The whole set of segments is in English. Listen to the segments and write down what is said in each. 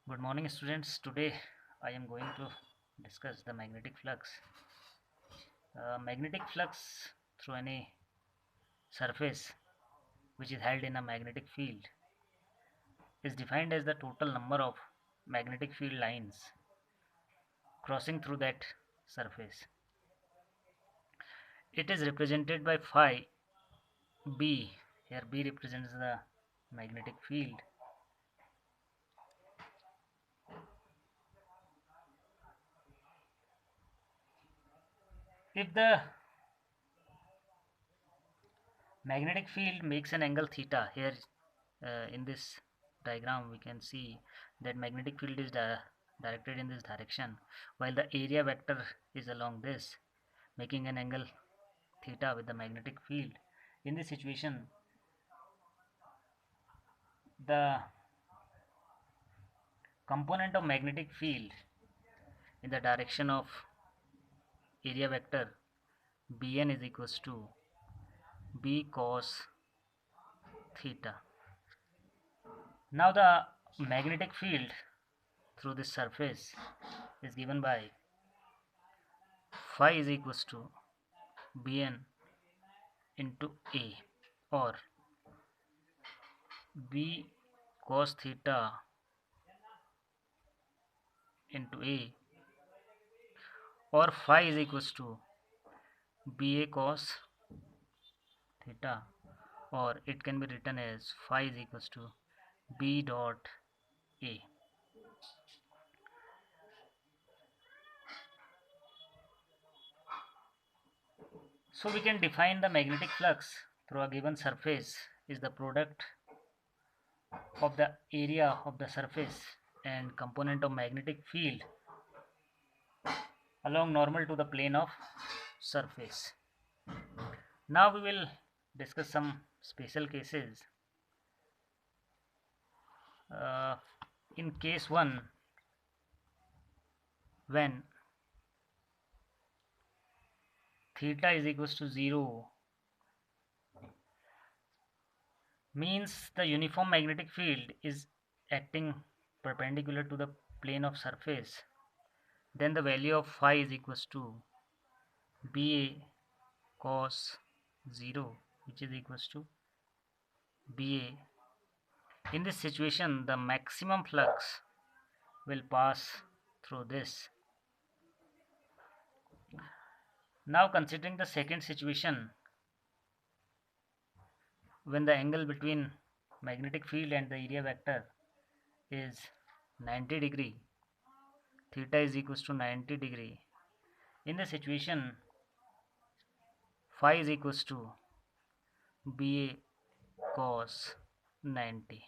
Good morning, students. Today I am going to discuss the magnetic flux. Magnetic flux through any surface which is held in a magnetic field is defined as the total number of magnetic field lines crossing through that surface. It is represented by phi b. Here b represents the magnetic field. If the magnetic field makes an angle theta, here in this diagram we can see that magnetic field is directed in this direction while the area vector is along this, making an angle theta with the magnetic field. In this situation, the component of magnetic field in the direction of area vector Bn is equals to B cos theta. Now the magnetic field through this surface is given by phi is equals to Bn into A, or B cos theta into A, or phi is equals to Ba cos theta, or it can be written as phi is equals to B dot A. So we can define the magnetic flux through a given surface is the product of the area of the surface and component of magnetic field along normal to the plane of surface. Now we will discuss some special cases. Uh, in case 1, when theta is equals to 0, means the uniform magnetic field is acting perpendicular to the plane of surface, then the value of phi is equals to Ba cos 0, which is equals to Ba. In this situation, the maximum flux will pass through this. Now considering the second situation, when the angle between magnetic field and the area vector is 90 degree, theta is equals to 90 degree. In the situation, phi is equals to Ba cos 90,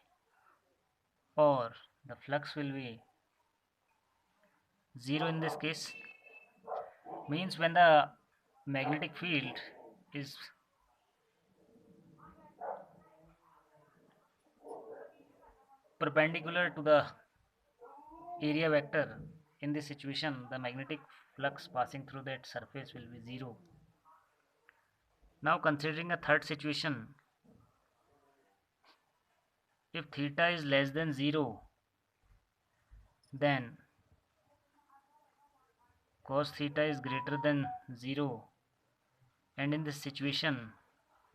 or the flux will be 0 in this case. Means when the magnetic field is perpendicular to the area vector, in this situation the magnetic flux passing through that surface will be 0. Now considering a third situation, if theta is less than 0, then cos theta is greater than 0, and in this situation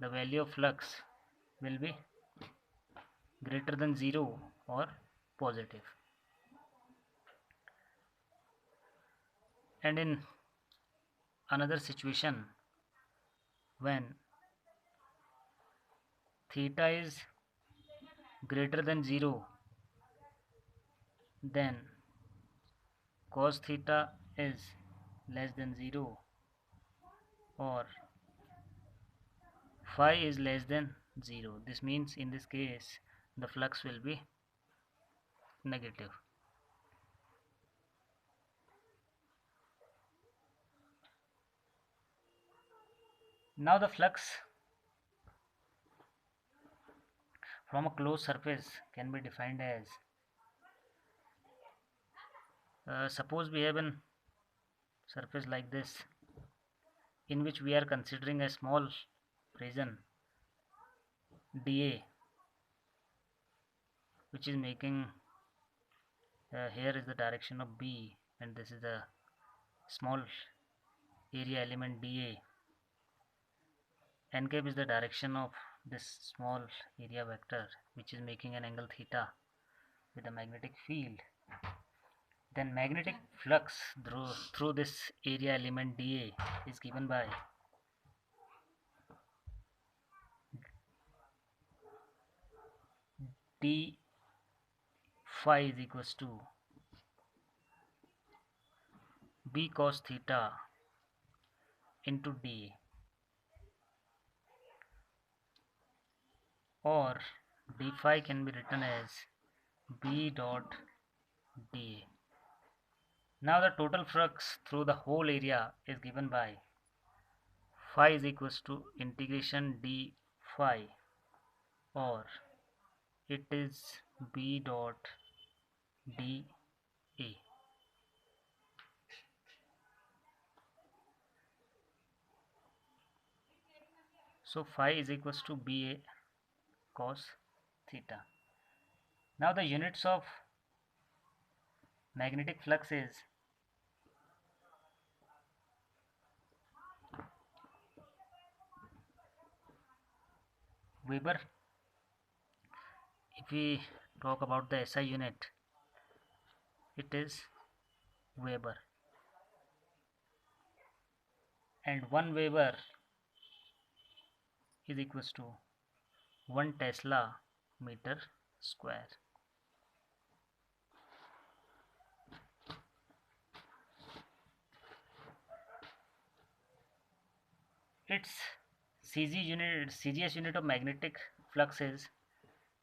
the value of flux will be greater than 0 or positive. And in another situation, when theta is greater than 0, then cos theta is less than 0, or phi is less than 0. This means in this case the flux will be negative. Now the flux from a closed surface can be defined as, suppose we have a surface like this in which we are considering a small region dA, which is making Here is the direction of B, and this is the small area element dA. N cap is the direction of this small area vector, which is making an angle theta with a magnetic field. Then magnetic flux through this area element dA is given by d phi is equals to b cos theta into dA, or d phi can be written as b dot dA. Now the total flux through the whole area is given by phi is equals to integration d phi, or it is b dot dA. So phi is equals to ba cos theta. Now the units of magnetic flux is Weber. If we talk about the SI unit, it is Weber, and 1 Weber is equals to 1 Tesla meter square. Its CGS unit of magnetic flux is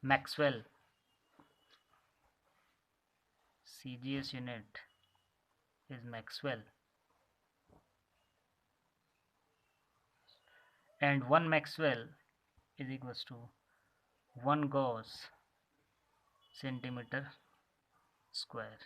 Maxwell. CGS unit is Maxwell, and 1 Maxwell is equals to 1 Gauss centimeter square.